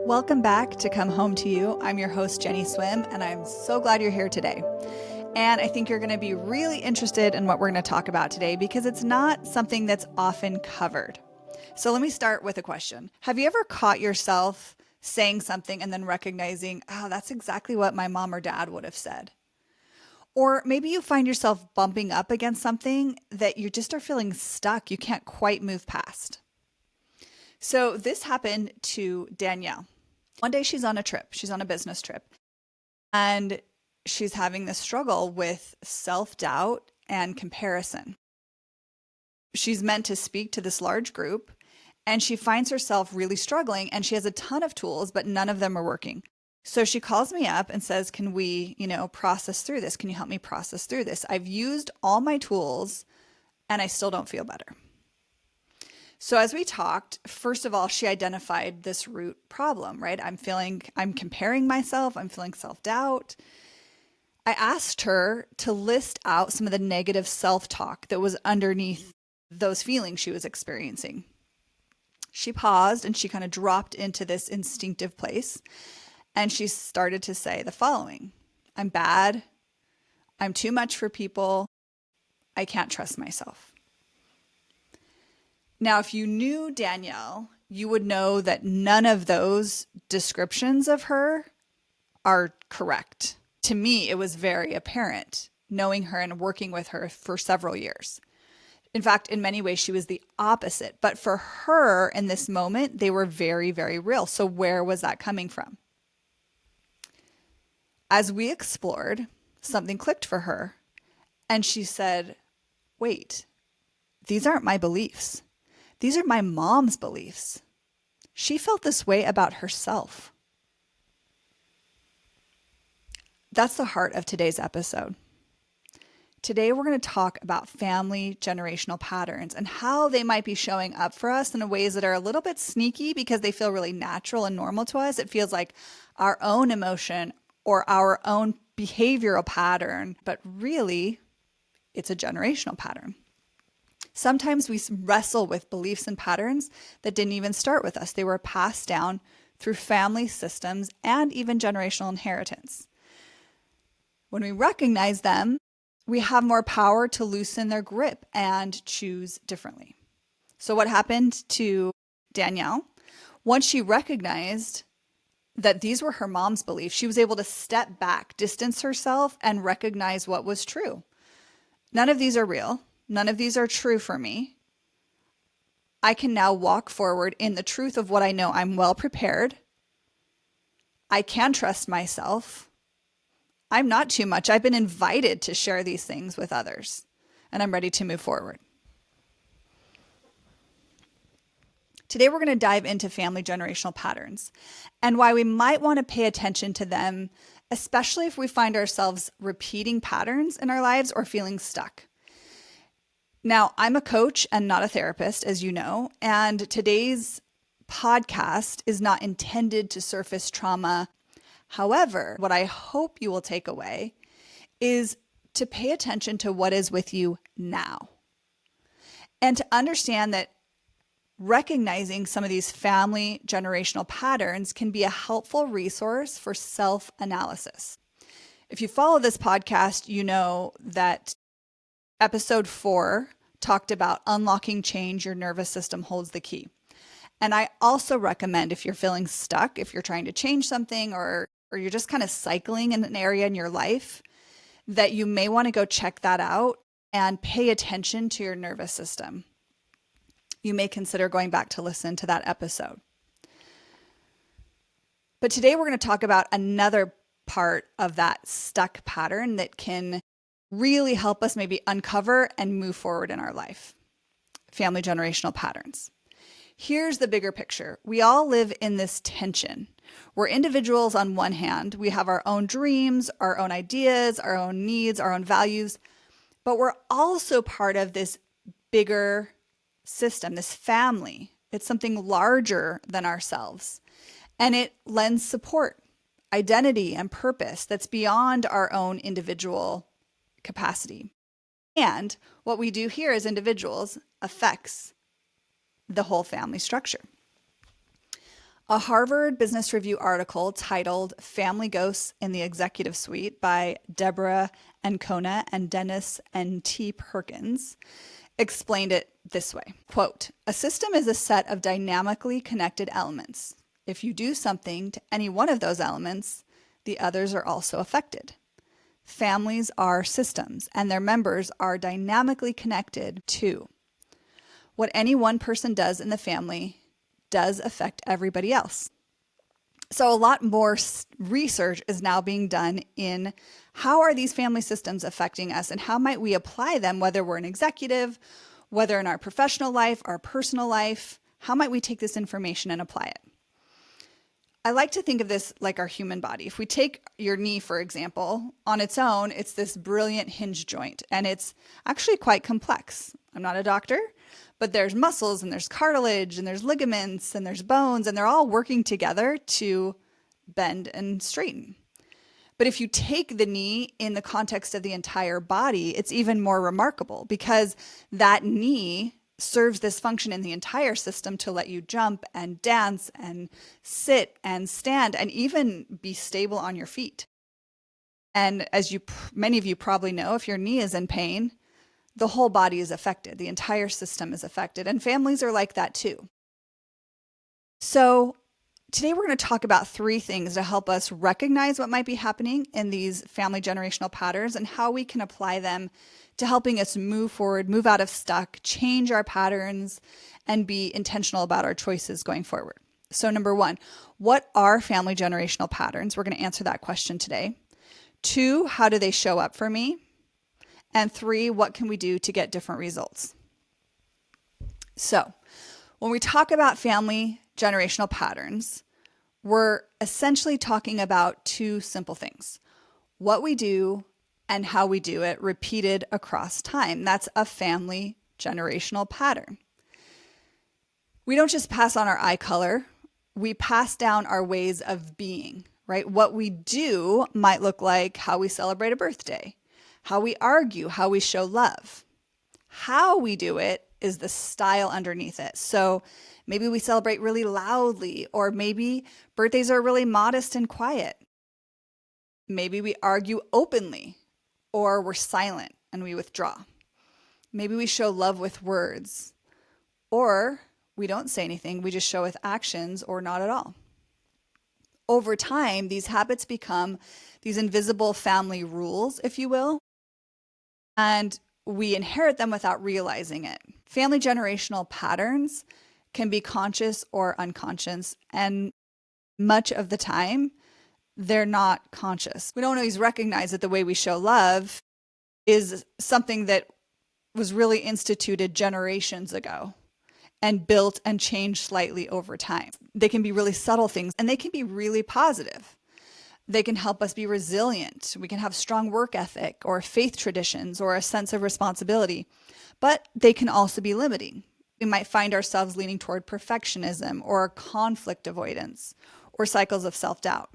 Welcome back to Come Home to You. I'm your host, Jenny Swim, and I'm so glad you're here today. And I think you're going to be really interested in what we're going to talk about today because it's not something that's often covered. So let me start with a question. Have you ever caught yourself saying something and then recognizing, oh, that's exactly what my mom or dad would have said? Or maybe you find yourself bumping up against something that you just are feeling stuck. You can't quite move past. So this happened to Danielle. One day she's on a trip, she's on a business trip, and she's having this struggle with self-doubt and comparison. She's meant to speak to this large group, and she finds herself really struggling, and she has a ton of tools, but none of them are working. So she calls me up and says, can we, process through this? Can you help me process through this? I've used all my tools and I still don't feel better. So as we talked, first of all, she identified this root problem, right? I'm comparing myself. I'm feeling self-doubt. I asked her to list out some of the negative self-talk that was underneath those feelings she was experiencing. She paused and she kind of dropped into this instinctive place. And she started to say the following: I'm bad. I'm too much for people. I can't trust myself. Now, if you knew Danielle, you would know that none of those descriptions of her are correct. To me, it was very apparent knowing her and working with her for several years. In fact, in many ways, she was the opposite. But for her in this moment, they were very, very real. So where was that coming from? As we explored, something clicked for her. And she said, wait, these aren't my beliefs. These are my mom's beliefs. She felt this way about herself. That's the heart of today's episode. Today, we're going to talk about family generational patterns and how they might be showing up for us in ways that are a little bit sneaky because they feel really natural and normal to us. It feels like our own emotion or our own behavioral pattern, but really, it's a generational pattern. Sometimes we wrestle with beliefs and patterns that didn't even start with us. They were passed down through family systems and even generational inheritance. When we recognize them, we have more power to loosen their grip and choose differently. So what happened to Danielle? Once she recognized that these were her mom's beliefs, she was able to step back, distance herself, and recognize what was true. None of these are real. None of these are true for me. I can now walk forward in the truth of what I know. I'm well prepared. I can trust myself. I'm not too much. I've been invited to share these things with others, and I'm ready to move forward. Today, we're going to dive into family generational patterns and why we might want to pay attention to them, especially if we find ourselves repeating patterns in our lives or feeling stuck. Now, I'm a coach and not a therapist, as you know, and today's podcast is not intended to surface trauma. However, what I hope you will take away is to pay attention to what is with you now and to understand that recognizing some of these family generational patterns can be a helpful resource for self-analysis. If you follow this podcast, you know that episode 4 talked about unlocking change. Your nervous system holds the key. And I also recommend, if you're feeling stuck, if you're trying to change something or you're just kind of cycling in an area in your life, that you may want to go check that out and pay attention to your nervous system. You may consider going back to listen to that episode. But today we're going to talk about another part of that stuck pattern that can really help us maybe uncover and move forward in our life. Family generational patterns. Here's the bigger picture. We all live in this tension. We're individuals on one hand. We have our own dreams, our own ideas, our own needs, our own values, but we're also part of this bigger system, this family. It's something larger than ourselves, and it lends support, identity, and purpose that's beyond our own individual capacity. And what we do here as individuals affects the whole family structure. A Harvard Business Review article titled Family Ghosts in the Executive Suite by Deborah Ancona and Dennis N.T. Perkins explained it this way. Quote, "A system is a set of dynamically connected elements. If you do something to any one of those elements, the others are also affected. Families are systems, and their members are dynamically connected too. What any one person does in the family does affect everybody else." So a lot more research is now being done in how are these family systems affecting us and how might we apply them, whether we're an executive, whether in our professional life, our personal life, how might we take this information and apply it? I like to think of this like our human body. If we take your knee, for example, on its own, it's this brilliant hinge joint, and it's actually quite complex. I'm not a doctor, but there's muscles and there's cartilage and there's ligaments and there's bones, and they're all working together to bend and straighten. But if you take the knee in the context of the entire body, it's even more remarkable because that knee serves this function in the entire system to let you jump and dance and sit and stand and even be stable on your feet. And as many of you probably know, if your knee is in pain, the whole body is affected. The entire system is affected. And families are like that too. So today we're going to talk about 3 things to help us recognize what might be happening in these family generational patterns and how we can apply them to helping us move forward, move out of stuck, change our patterns, and be intentional about our choices going forward. So number 1, what are family generational patterns? We're going to answer that question today. 2, how do they show up for me? And 3, what can we do to get different results? So when we talk about family generational patterns, we're essentially talking about 2 simple things: what we do and how we do it repeated across time. That's a family generational pattern. We don't just pass on our eye color, we pass down our ways of being, right? What we do might look like how we celebrate a birthday, how we argue, how we show love. How we do it is the style underneath it. So maybe we celebrate really loudly, or maybe birthdays are really modest and quiet. Maybe we argue openly, or we're silent and we withdraw. Maybe we show love with words, or we don't say anything, we just show with actions or not at all. Over time, these habits become these invisible family rules, if you will, and we inherit them without realizing it. Family generational patterns can be conscious or unconscious, and much of the time, they're not conscious. We don't always recognize that the way we show love is something that was really instituted generations ago and built and changed slightly over time. They can be really subtle things, and they can be really positive. They can help us be resilient. We can have strong work ethic or faith traditions or a sense of responsibility, but they can also be limiting. We might find ourselves leaning toward perfectionism or conflict avoidance or cycles of self-doubt.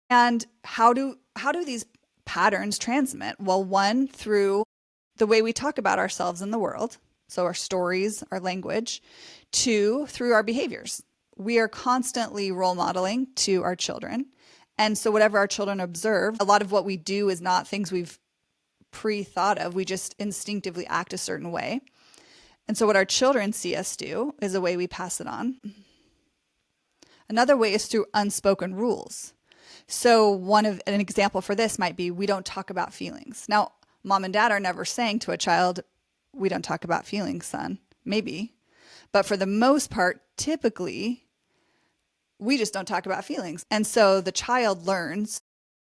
And how do these patterns transmit? Well, 1, through the way we talk about ourselves in the world, so our stories, our language. 2, through our behaviors. We are constantly role modeling to our children. And so whatever our children observe, a lot of what we do is not things we've pre-thought of. We just instinctively act a certain way. And so what our children see us do is a way we pass it on. Another way is through unspoken rules. So an example for this might be we don't talk about feelings. Now, mom and dad are never saying to a child, "We don't talk about feelings, son." Maybe. But for the most part, typically, we just don't talk about feelings. And so the child learns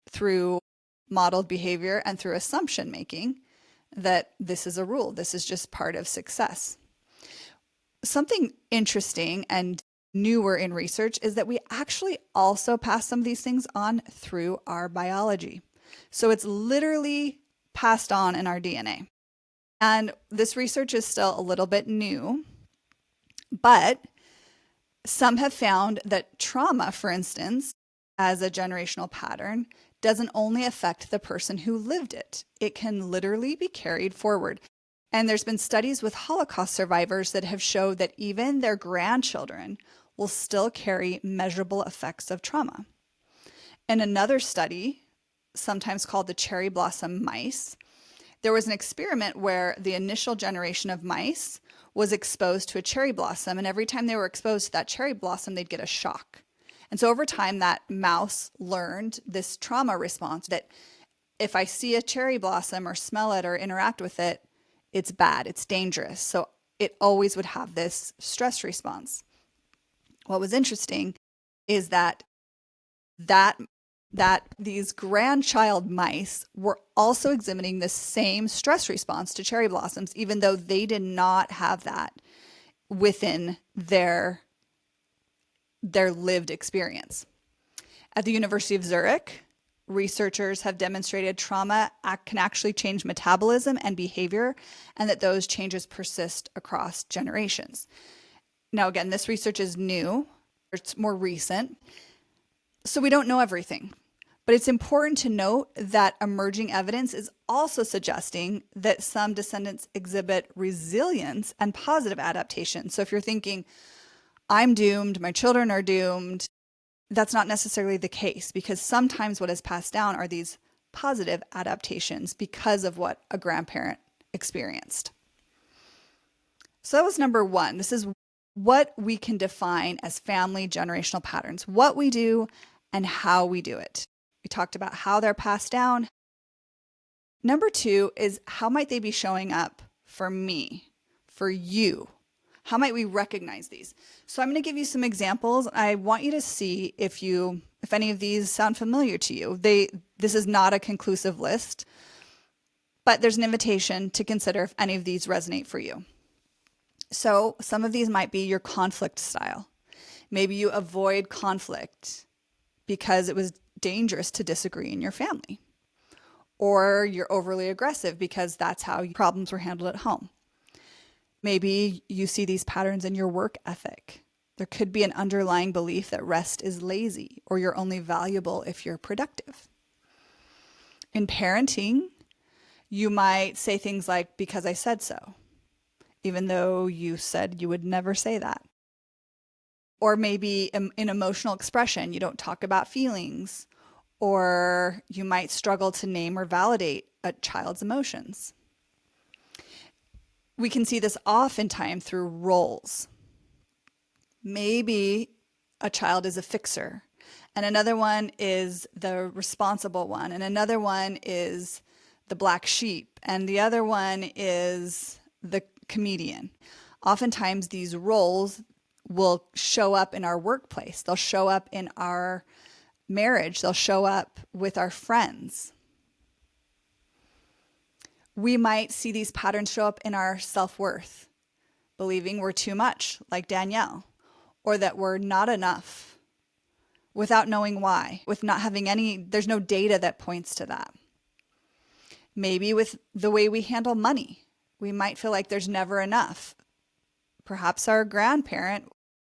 through modeled behavior and through assumption making that this is a rule. This is just part of success. Something interesting and newer in research is that we actually also pass some of these things on through our biology. So it's literally passed on in our DNA. And this research is still a little bit new, but some have found that trauma, for instance, as a generational pattern, doesn't only affect the person who lived it. It can literally be carried forward. And there's been studies with Holocaust survivors that have showed that even their grandchildren will still carry measurable effects of trauma. In another study, sometimes called the cherry blossom mice, there was an experiment where the initial generation of mice was exposed to a cherry blossom, and every time they were exposed to that cherry blossom, they'd get a shock. And so over time, that mouse learned this trauma response that if I see a cherry blossom or smell it or interact with it, it's bad, it's dangerous. So it always would have this stress response. What was interesting is that these grandchild mice were also exhibiting the same stress response to cherry blossoms, even though they did not have that within their lived experience. At the University of Zurich, researchers have demonstrated trauma can actually change metabolism and behavior, and that those changes persist across generations. Now, again, this research is new, it's more recent, so we don't know everything. But it's important to note that emerging evidence is also suggesting that some descendants exhibit resilience and positive adaptation. So if you're thinking, I'm doomed, my children are doomed, that's not necessarily the case, because sometimes what is passed down are these positive adaptations because of what a grandparent experienced. So that was number one. This is what we can define as family generational patterns, what we do and how we do it. We talked about how they're passed down. Number two is, how might they be showing up for me, for you? How might we recognize these? So I'm going to give you some examples. I want you to see if any of these sound familiar to you. This is not a conclusive list, but there's an invitation to consider if any of these resonate for you. So some of these might be your conflict style. Maybe you avoid conflict because it was dangerous to disagree in your family. Or you're overly aggressive because that's how problems were handled at home. Maybe you see these patterns in your work ethic. There could be an underlying belief that rest is lazy, or you're only valuable if you're productive. In parenting, you might say things like, because I said so, even though you said you would never say that. Or maybe in emotional expression, you don't talk about feelings, or you might struggle to name or validate a child's emotions. We can see this oftentimes through roles. Maybe a child is a fixer, and another one is the responsible one, and another one is the black sheep, and the other one is the comedian. Oftentimes these roles will show up in our workplace. They'll show up in our marriage. They'll show up with our friends. We might see these patterns show up in our self-worth, believing we're too much, like Danielle, or that we're not enough, without knowing why, with not having there's no data that points to that. Maybe with the way we handle money, we might feel like there's never enough. Perhaps our grandparent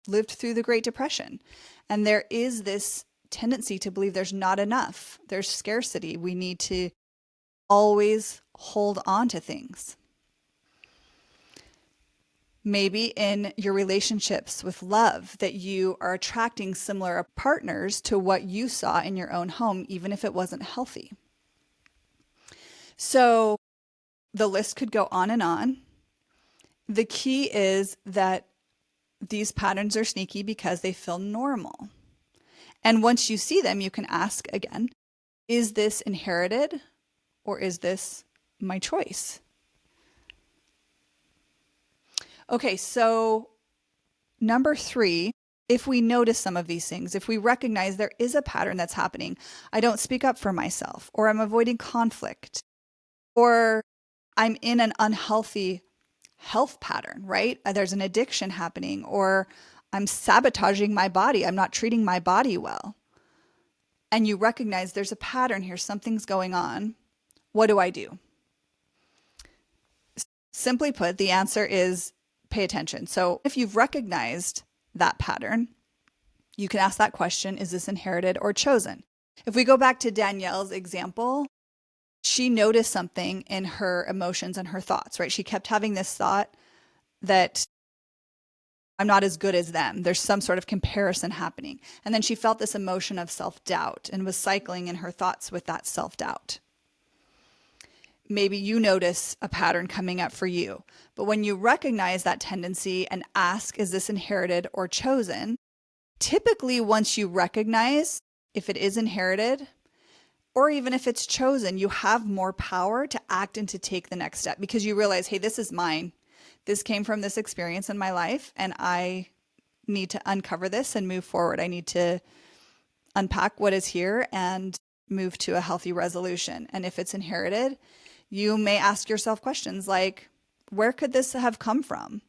lived through the Great Depression, and there is this tendency to believe there's not enough. There's scarcity. We need to always hold on to things. Maybe in your relationships with love, that you are attracting similar partners to what you saw in your own home, even if it wasn't healthy. So the list could go on and on. The key is that these patterns are sneaky because they feel normal. And once you see them, you can ask again, is this inherited or is this my choice? Okay, so number 3, if we notice some of these things, if we recognize there is a pattern that's happening, I don't speak up for myself, or I'm avoiding conflict, or I'm in an unhealthy health pattern, right? There's an addiction happening, or I'm sabotaging my body. I'm not treating my body well. And you recognize there's a pattern here, something's going on. What do I do? Simply put, the answer is pay attention. So if you've recognized that pattern, you can ask that question, is this inherited or chosen? If we go back to Danielle's example, she noticed something in her emotions and her thoughts, right? She kept having this thought that I'm not as good as them. There's some sort of comparison happening. And then she felt this emotion of self-doubt and was cycling in her thoughts with that self-doubt. Maybe you notice a pattern coming up for you. But when you recognize that tendency and ask, is this inherited or chosen? Typically, once you recognize if it is inherited or even if it's chosen, you have more power to act and to take the next step because you realize, hey, this is mine. This came from this experience in my life, and I need to uncover this and move forward. I need to unpack what is here and move to a healthy resolution. And if it's inherited, you may ask yourself questions like, where could this have come from?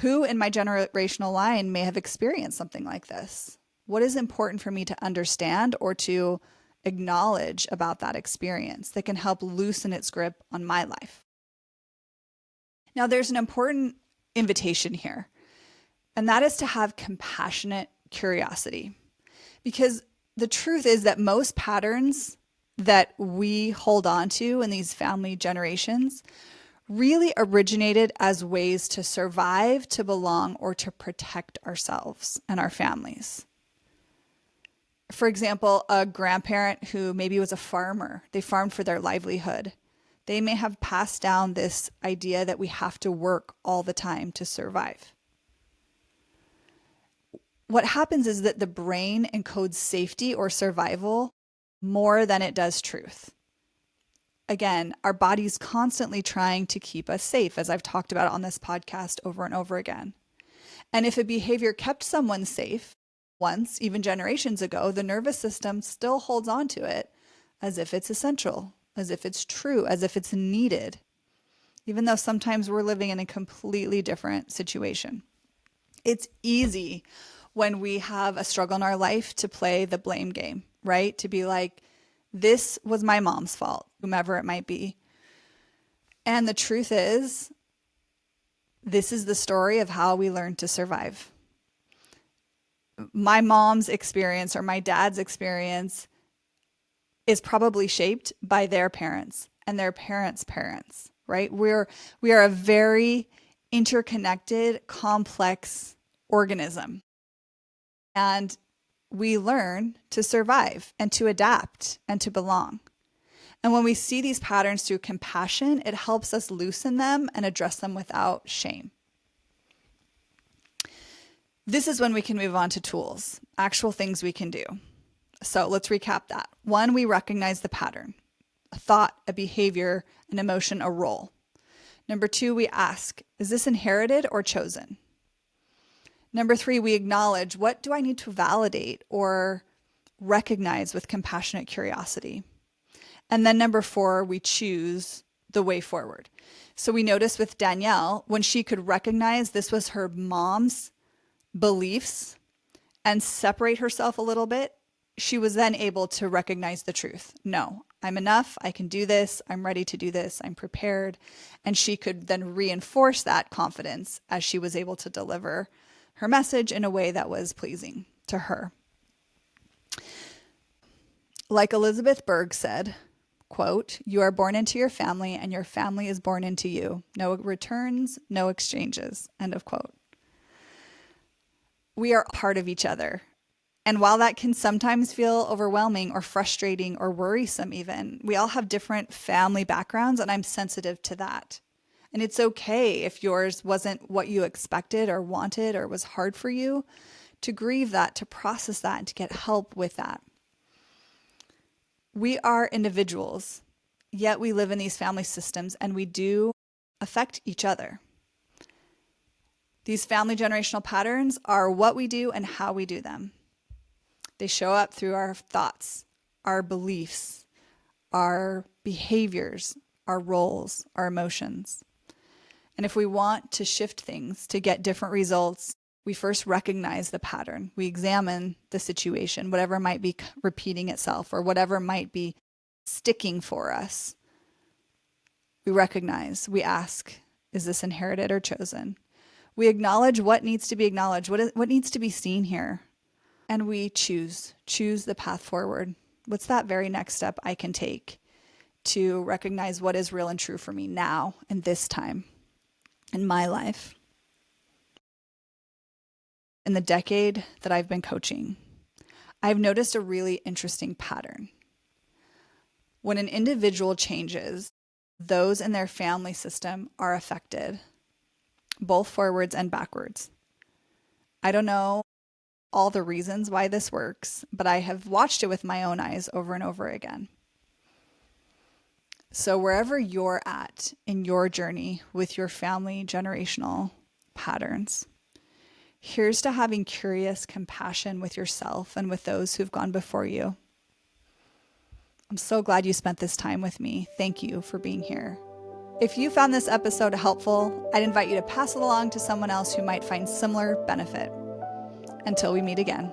Who in my generational line may have experienced something like this? What is important for me to understand or to acknowledge about that experience that can help loosen its grip on my life? Now, there's an important invitation here, and that is to have compassionate curiosity. Because the truth is that most patterns that we hold on to in these family generations really originated as ways to survive, to belong, or to protect ourselves and our families. For example, a grandparent who maybe was a farmer, they farmed for their livelihood. They may have passed down this idea that we have to work all the time to survive. What happens is that the brain encodes safety or survival more than it does truth. Again, our body's constantly trying to keep us safe, as I've talked about on this podcast over and over again. And if a behavior kept someone safe once, even generations ago, the nervous system still holds on to it as if it's essential, as if it's true, as if it's needed, even though sometimes we're living in a completely different situation. It's easy when we have a struggle in our life to play the blame game, right? To be like, this was my mom's fault, whomever it might be. And the truth is, this is the story of how we learn to survive. My mom's experience or my dad's experience is probably shaped by their parents and their parents' parents, right? We are a very interconnected, complex organism. And we learn to survive and to adapt and to belong. And when we see these patterns through compassion, it helps us loosen them and address them without shame. This is when we can move on to tools, actual things we can do. So let's recap that. 1, we recognize the pattern, a thought, a behavior, an emotion, a role. 2, we ask, is this inherited or chosen? 3, we acknowledge, what do I need to validate or recognize with compassionate curiosity? And then 4, we choose the way forward. So we notice with Danielle, when she could recognize this was her mom's beliefs and separate herself a little bit, she was then able to recognize the truth. No, I'm enough. I can do this. I'm ready to do this. I'm prepared. And she could then reinforce that confidence as she was able to deliver her message in a way that was pleasing to her. Like Elizabeth Berg said, quote, "You are born into your family and your family is born into you. No returns, no exchanges," end of quote. We are part of each other. And while that can sometimes feel overwhelming or frustrating or worrisome even, we all have different family backgrounds, and I'm sensitive to that. And it's okay if yours wasn't what you expected or wanted or was hard for you, to grieve that, to process that, and to get help with that. We are individuals, yet we live in these family systems and we do affect each other. These family generational patterns are what we do and how we do them. They show up through our thoughts, our beliefs, our behaviors, our roles, our emotions. And if we want to shift things to get different results, we first recognize the pattern. We examine the situation, whatever might be repeating itself or whatever might be sticking for us. We recognize, we ask, is this inherited or chosen? We acknowledge what needs to be acknowledged, what needs to be seen here. And we choose the path forward. What's that very next step I can take to recognize what is real and true for me now and this time in my life? in the decade that I've been coaching, I've noticed a really interesting pattern. When an individual changes, those in their family system are affected, both forwards and backwards. I don't know all the reasons why this works, but I have watched it with my own eyes over and over again. So wherever you're at in your journey with your family generational patterns, here's to having curious compassion with yourself and with those who've gone before you. I'm so glad you spent this time with me. Thank you for being here. If you found this episode helpful, I'd invite you to pass it along to someone else who might find similar benefit. Until we meet again.